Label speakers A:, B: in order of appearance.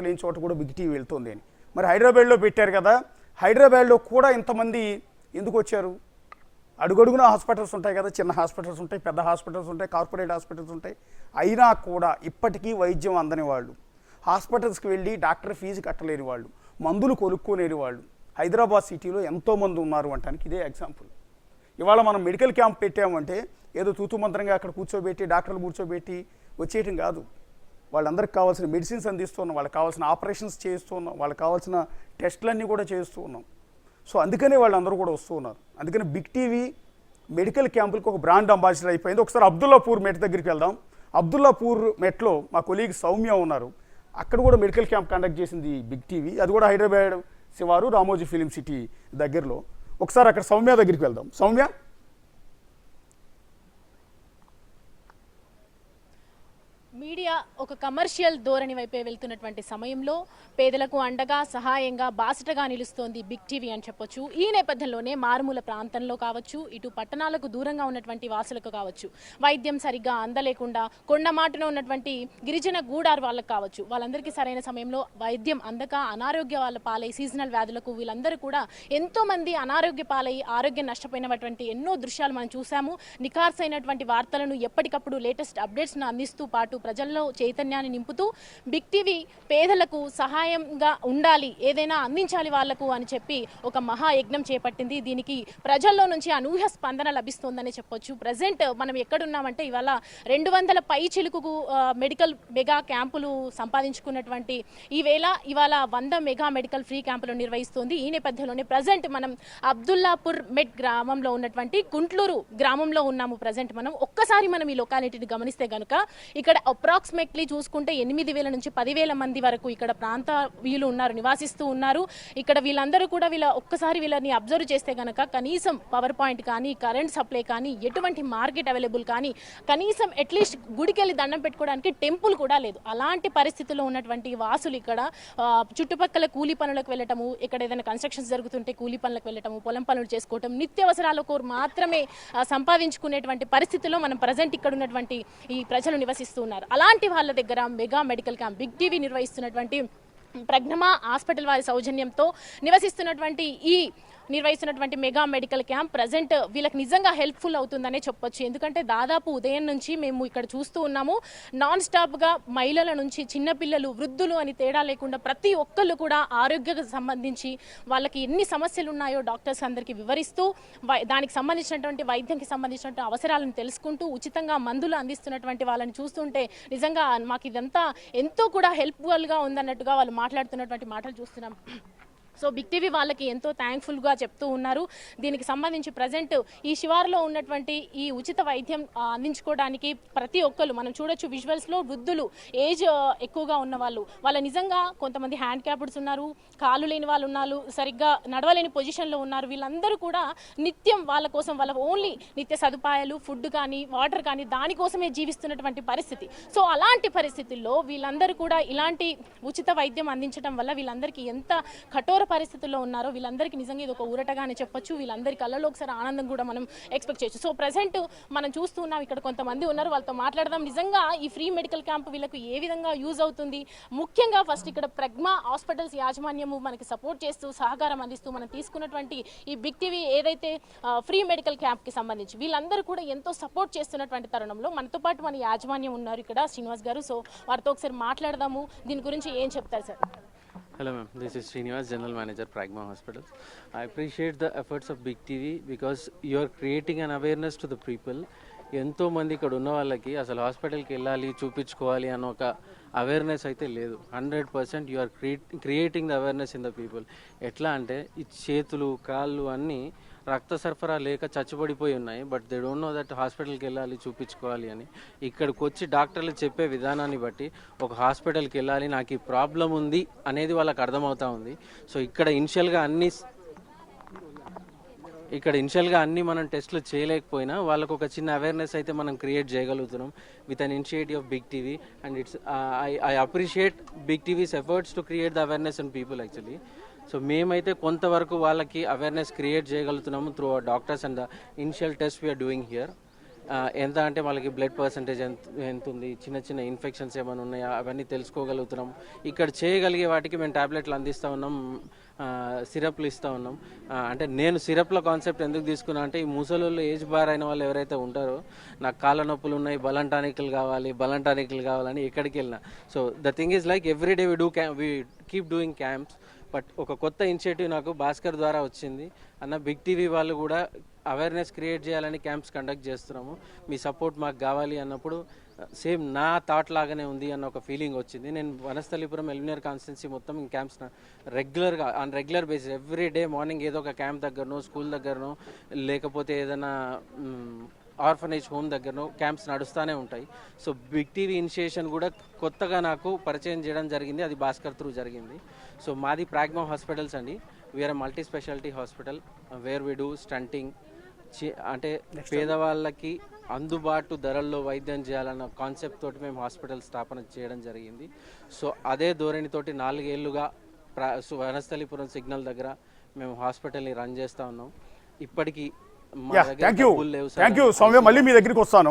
A: Hospitals లేని చోట కూడా బిగ్ టీవీ వెళ్తుంది అని. మరి హైదరాబాద్లో పెట్టారు కదా, హైదరాబాద్లో కూడా ఇంతమంది ఎందుకు వచ్చారు? అడుగడుగున హాస్పిటల్స్ ఉంటాయి కదా, చిన్న హాస్పిటల్స్ ఉంటాయి, పెద్ద హాస్పిటల్స్ ఉంటాయి, కార్పొరేట్ హాస్పిటల్స్ ఉంటాయి. అయినా కూడా ఇప్పటికీ వైద్యం అందని వాళ్ళు, హాస్పిటల్స్కి వెళ్ళి డాక్టర్ ఫీజు కట్టలేని వాళ్ళు, మందులు కొనుక్కోలేని వాళ్ళు హైదరాబాద్ సిటీలో ఎంతోమంది ఉన్నారు అంటానికి ఇదే ఎగ్జాంపుల్. ఇవాళ మనం మెడికల్ క్యాంప్ పెట్టామంటే ఏదో తూతుమంత్రంగా అక్కడ కూర్చోబెట్టి డాక్టర్లు కూర్చోబెట్టి వచ్చేయటం కాదు. వాళ్ళందరికీ కావాల్సిన మెడిసిన్స్ అందిస్తున్నాం, వాళ్ళకి కావాల్సిన ఆపరేషన్స్ చేస్తూ ఉన్నాం, వాళ్ళకి కావాల్సిన టెస్టులన్నీ కూడా చేస్తూ ఉన్నాం. సో అందుకనే వాళ్ళందరూ కూడా వస్తూ ఉన్నారు. అందుకని బిగ్ టీవీ మెడికల్ క్యాంపులకు ఒక బ్రాండ్ అంబాసిడర్ అయిపోయింది. ఒకసారి అబ్దుల్లాపూర్ మెట్ దగ్గరికి వెళ్దాం. అబ్దుల్లాపూర్ మెట్లో మా కొలీగ్ సౌమ్య ఉన్నారు. అక్కడ కూడా మెడికల్ క్యాంప్ కండక్ట్ చేసింది బిగ్ టీవీ. అది కూడా హైదరాబాద్ శివారు రామోజీ ఫిలిం సిటీ దగ్గరలో. ఒకసారి అక్కడ సౌమ్య దగ్గరికి వెళ్దాం. సౌమ్య,
B: మీడియా ఒక కమర్షియల్ ధోరణి వైపే వెళ్తున్నటువంటి సమయంలో పేదలకు అండగా సహాయంగా బాసటగా నిలుస్తోంది బిగ్ టీవీ అని చెప్పొచ్చు. ఈ నేపథ్యంలోనే మారుమూల ప్రాంతంలో కావచ్చు, ఇటు పట్టణాలకు దూరంగా ఉన్నటువంటి వాసులకు కావచ్చు, వైద్యం సరిగ్గా అందలేకుండా కొండమాటున ఉన్నటువంటి గిరిజన గూడారు వాళ్ళకు కావచ్చు, వాళ్ళందరికీ సరైన సమయంలో వైద్యం అందక అనారోగ్య వాళ్ళ పాలై సీజనల్ వ్యాధులకు వీళ్ళందరూ కూడా ఎంతో మంది అనారోగ్య పాలై ఆరోగ్యం నష్టపోయినటువంటి ఎన్నో దృశ్యాలు మనం చూసాము. నిఖార్సైనటువంటి వార్తలను ఎప్పటికప్పుడు లేటెస్ట్ అప్డేట్స్ను అందిస్తూ పాటు ప్రజల్లో చైతన్యాన్ని నింపుతూ బిగ్ టీవీ పేదలకు సహాయంగా ఉండాలి, ఏదైనా అందించాలి వాళ్లకు అని చెప్పి ఒక మహాయజ్ఞం చేపట్టింది. దీనికి ప్రజల్లో నుంచి అనూహ్య స్పందన లభిస్తోందని చెప్పొచ్చు. ప్రజెంట్ మనం ఎక్కడున్నామంటే ఇవాళ 200 పై చిలుకు మెడికల్ మెగా క్యాంపులు సంపాదించుకున్నటువంటి ఈ వేళ ఇవాళ 100 మెగా మెడికల్ ఫ్రీ క్యాంపులు నిర్వహిస్తోంది. ఈ నేపథ్యంలోనే ప్రజెంట్ మనం అబ్దుల్లాపూర్ మెట్ గ్రామంలో ఉన్నటువంటి కుంట్లూరు గ్రామంలో ఉన్నాము. ప్రజెంట్ మనం ఒక్కసారి మనం ఈ లొకాలిటీని గమనిస్తే గనుక ఇక్కడ అప్రాక్సిమేట్లీ చూసుకుంటే 8,000 నుంచి 10,000 మంది వరకు ఇక్కడ ప్రాంత వీళ్ళు ఉన్నారు, నివాసిస్తూ ఉన్నారు. ఇక్కడ వీళ్ళందరూ కూడా ఒక్కసారి వీళ్ళని అబ్జర్వ్ చేస్తే కనుక కనీసం పవర్ పాయింట్ కానీ, కరెంట్ సప్లై కానీ, ఎటువంటి మార్కెట్ అవైలబుల్ కానీ, కనీసం అట్లీస్ట్ గుడికి వెళ్ళి దండం పెట్టుకోవడానికి టెంపుల్ కూడా లేదు. అలాంటి పరిస్థితుల్లో ఉన్నటువంటి వాసులు ఇక్కడ చుట్టుపక్కల కూలీ పనులకు వెళ్ళటము, ఇక్కడ ఏదైనా కన్స్ట్రక్షన్స్ జరుగుతుంటే కూలీ పనులకు వెళ్ళటము, పొలం పనులు చేసుకోవటం, నిత్యావసరాలకు మాత్రమే సంపాదించుకునేటువంటి పరిస్థితుల్లో మనం ప్రజెంట్ ఇక్కడ ఉన్నటువంటి ఈ ప్రజలు నివసిస్తూ ఉన్నారు. అలాంటి వాళ్ళ దగ్గర mega medical camp big TV నిర్వహిస్తున్నటువంటి ప్రజ్ఞమా హాస్పిటల్ వారి సౌజన్యంతో నిర్వహిస్తున్నటువంటి మెగా మెడికల్ క్యాంప్ ప్రజెంట్ వీళ్ళకి నిజంగా హెల్ప్ఫుల్ అవుతుందనే చెప్పొచ్చు. ఎందుకంటే దాదాపు ఉదయం నుంచి మేము ఇక్కడ చూస్తూ ఉన్నాము, నాన్ స్టాప్గా మహిళల నుంచి చిన్నపిల్లలు, వృద్ధులు అని తేడా లేకుండా ప్రతి ఒక్కళ్ళు కూడా ఆరోగ్యకు సంబంధించి వాళ్ళకి ఎన్ని సమస్యలు ఉన్నాయో డాక్టర్స్ అందరికీ వివరిస్తూ దానికి సంబంధించినటువంటి వైద్యంకి సంబంధించినటువంటి అవసరాలను తెలుసుకుంటూ ఉచితంగా మందులు అందిస్తున్నటువంటి వాళ్ళని చూస్తుంటే నిజంగా మాకు ఇదంతా ఎంతో కూడా హెల్ప్ఫుల్గా ఉందన్నట్టుగా వాళ్ళు మాట్లాడుతున్నటువంటి మాటలు చూస్తున్నాం. సో బిగ్ టీవీ వాళ్ళకి ఎంతో థ్యాంక్ఫుల్గా చెప్తూ ఉన్నారు. దీనికి సంబంధించి ప్రజెంట్ ఈ శివారులో ఉన్నటువంటి ఈ ఉచిత వైద్యం అందించుకోవడానికి ప్రతి ఒక్కరు మనం చూడొచ్చు విజువల్స్లో వృద్ధులు, ఏజ్ ఎక్కువగా ఉన్న వాళ్ళ నిజంగా కొంతమంది హ్యాండ్ క్యాప్డ్స్ ఉన్నారు, కాళ్ళు లేని వాళ్ళు ఉన్నారు, సరిగ్గా నడవలేని పొజిషన్లో ఉన్నారు. వీళ్ళందరూ కూడా నిత్యం వాళ్ళ కోసం వాళ్ళ ఓన్లీ నిత్య సదుపాయాలు, ఫుడ్ కానీ, వాటర్ కానీ దానికోసమే జీవిస్తున్నటువంటి పరిస్థితి. సో అలాంటి పరిస్థితుల్లో వీళ్ళందరూ కూడా ఇలాంటి ఉచిత వైద్యం అందించడం వల్ల వీళ్ళందరికీ ఎంత కఠోర పరిస్థితుల్లో ఉన్నారో వీళ్ళందరికీ నిజంగా ఇది ఒక ఊరటగానే చెప్పొచ్చు. వీళ్ళందరి కళ్ళలో ఒకసారి ఆనందం కూడా మనం ఎక్స్పెక్ట్ చేయొచ్చు. సో ప్రజెంట్ మనం చూస్తూ ఉన్నాం, ఇక్కడ కొంతమంది ఉన్నారు, వాళ్ళతో మాట్లాడదాం. నిజంగా ఈ ఫ్రీ మెడికల్ క్యాంప్ వీళ్ళకు ఏ విధంగా యూజ్ అవుతుంది, ముఖ్యంగా ఫస్ట్ ఇక్కడ ప్రజ్ఞా హాస్పిటల్స్ యాజమాన్యము మనకి సపోర్ట్ చేస్తూ సహకారం అందిస్తూ మనం తీసుకున్నటువంటి ఈ బిగ్ టీవీ ఏదైతే ఫ్రీ మెడికల్ క్యాంప్కి సంబంధించి వీళ్ళందరూ కూడా ఎంతో సపోర్ట్ చేస్తున్నటువంటి తరుణంలో మనతో పాటు మన యాజమాన్యం ఉన్నారు ఇక్కడ శ్రీనివాస్ గారు. సో వారితో ఒకసారి మాట్లాడదాము, దీని గురించి ఏం చెప్తారు sir?
C: Hello ma'am, this is Srinivas, General Manager, Pragma Hospitals. I appreciate the efforts of Big TV because you are creating an awareness to the people. ఎంతో మంది ఇక్కడ ఉన్న వాళ్ళకి అసలు హాస్పిటల్కి వెళ్ళాలి, చూపించుకోవాలి అన్న ఒక అవేర్నెస్ అయితే లేదు. 100% you are creating the awareness in the people. ఎట్లా అంటే ఈ చేతులు, కాళ్ళు అన్నీ రక్త సరఫరా లేక చచ్చిపడిపోయి ఉన్నాయి. But they don't know that హాస్పిటల్కి వెళ్ళాలి, చూపించుకోవాలి అని. ఇక్కడికి వచ్చి డాక్టర్లు చెప్పే విధానాన్ని బట్టి ఒక హాస్పిటల్కి వెళ్ళాలి, నాకు ఈ ప్రాబ్లం ఉంది అనేది వాళ్ళకి అర్థమవుతా ఉంది. సో ఇక్కడ ఇనిషియల్గా అన్ని మనం టెస్టులు చేయలేకపోయినా వాళ్ళకు ఒక చిన్న అవేర్నెస్ అయితే మనం క్రియేట్ చేయగలుగుతున్నాం with an initiative of big TV. And it's I appreciate big TV's efforts to create the awareness in people actually. So మేమైతే కొంతవరకు వాళ్ళకి అవేర్నెస్ క్రియేట్ చేయగలుగుతున్నాము through our doctors and the initial test we're doing here. ఎంత అంటే వాళ్ళకి blood percentage ఎంత ఉంది, చిన్న చిన్న ఇన్ఫెక్షన్స్ ఏమైనా ఉన్నాయా అవన్నీ తెలుసుకోగలుగుతున్నాం. ఇక్కడ చేయగలిగే వాటికి మేము టాబ్లెట్లు అందిస్తూ ఉన్నాం, సిరప్లు ఇస్తూ ఉన్నాం. అంటే నేను సిరప్ల కాన్సెప్ట్ ఎందుకు తీసుకున్నా అంటే ఈ ముసలోళ్ళు ఏజ్ బార్ అయిన వాళ్ళు ఎవరైతే ఉంటారో నాకు కాళ్ళ నొప్పులు ఉన్నాయి, బలం టానిక్లు కావాలని ఎక్కడికి వెళ్ళినా. So the thing is like every day we keep doing camps. But ఒక కొత్త ఇనిషియేటివ్ నాకు భాస్కర్ ద్వారా వచ్చింది. అన్న బిగ్ టీవీ వాళ్ళు కూడా అవేర్నెస్ క్రియేట్ చేయాలని క్యాంప్స్ కండక్ట్ చేస్తున్నాము, మీ సపోర్ట్ మాకు కావాలి అన్నప్పుడు సేమ్ నా థాట్ లాగానే ఉంది అన్న ఒక ఫీలింగ్ వచ్చింది. నేను వనస్థలిపురం ఎలిమినేర్ కాన్స్టిట్యున్సీ మొత్తం క్యాంప్స్ రెగ్యులర్గా on regular basis every day morning ఏదో ఒక క్యాంప్ దగ్గరనో, స్కూల్ దగ్గరనో, లేకపోతే ఏదైనా ఆర్ఫనేజ్ హోమ్ దగ్గరనో క్యాంప్స్ నడుస్తూనే ఉంటాయి. సో బిగ్ టీవీ ఇనిషియేషన్ కూడా కొత్తగా నాకు పరిచయం చేయడం జరిగింది, అది భాస్కర్ త్రూ జరిగింది. సో మాది ప్రాగ్మా హాస్పిటల్స్ అండి. We are multi speciality hospital where we do stenting, అంటే పేదవాళ్ళకి అందుబాటు ధరల్లో వైద్యం చేయాలన్న కాన్సెప్ట్ తోటి మేము హాస్పిటల్ స్థాపన చేయడం జరిగింది. సో అదే ధోరణితోటి 4 ఏళ్ళుగా వనస్థలిపురం సిగ్నల్ దగ్గర మేము హాస్పిటల్ని రన్ చేస్తూ ఉన్నాం. ఇప్పటికీ మా దగ్గర డబ్బులు లేవు సార్.
A: థ్యాంక్ యూ సౌమ్య, మళ్ళీ మీ దగ్గరికి వస్తాను.